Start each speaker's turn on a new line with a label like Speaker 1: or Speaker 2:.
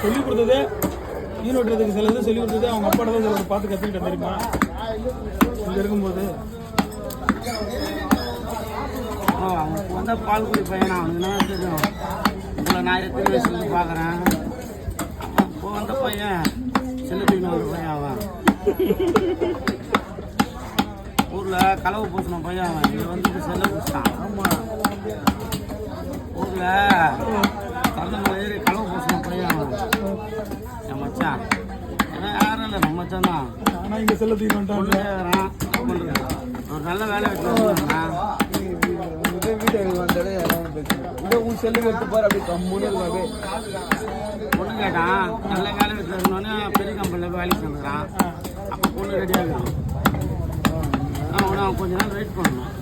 Speaker 1: சொல்லிக் கொடுத்ததே மீன் வெட்டுறதுக்கு சில இது சொல்லிக் கொடுத்ததே அவங்க அப்பாட தான் சில பார்த்து கற்றுக்கிட்டேன் தெரியுமா இங்கே இருக்கும்போது.
Speaker 2: அவனுக்கு வந்தால் பால் குடி பையனா அவனுக்கு என்ன தெரியும். உங்களை நான் எத்தனை வயசுலேருந்து பார்க்குறேன். அவன் இப்போ வந்த பையன் செல்லுன்னு ஒரு பையன். அவன் ஊரில் கலவு பூசின பையன். அவன் இங்கே வந்து செல்ல பூசிட்டான்.
Speaker 1: ஆமாம்
Speaker 2: ஊரில் கருந்தமலை ஏறி கலவு பூசின பையன். அவன் என் மச்சான். ஏன்னா யாரும் இல்லை, நம்ம மச்சான் தான்.
Speaker 1: ஆனால் இங்கே செல்ல தூக்கிட்டு வந்துட்டான்.
Speaker 2: ஒரு நல்ல வேலை வச்சுருந்தா
Speaker 3: வீட்டை வந்தாலே இதே உன் செல்லுக்கு எடுத்து பாரு. அப்படி கம்முன்னு
Speaker 2: பொண்ணு கேட்டான். நல்ல வேலை வீட்டில் இருந்தோன்னே பெரிய கம்பெனியில் போய் வேலைக்கு வந்துக்கிறான். அப்போ பொண்ணு ரெடியாக இருக்கணும். அவன் கொஞ்ச நாள் வெயிட் பண்ணணும்.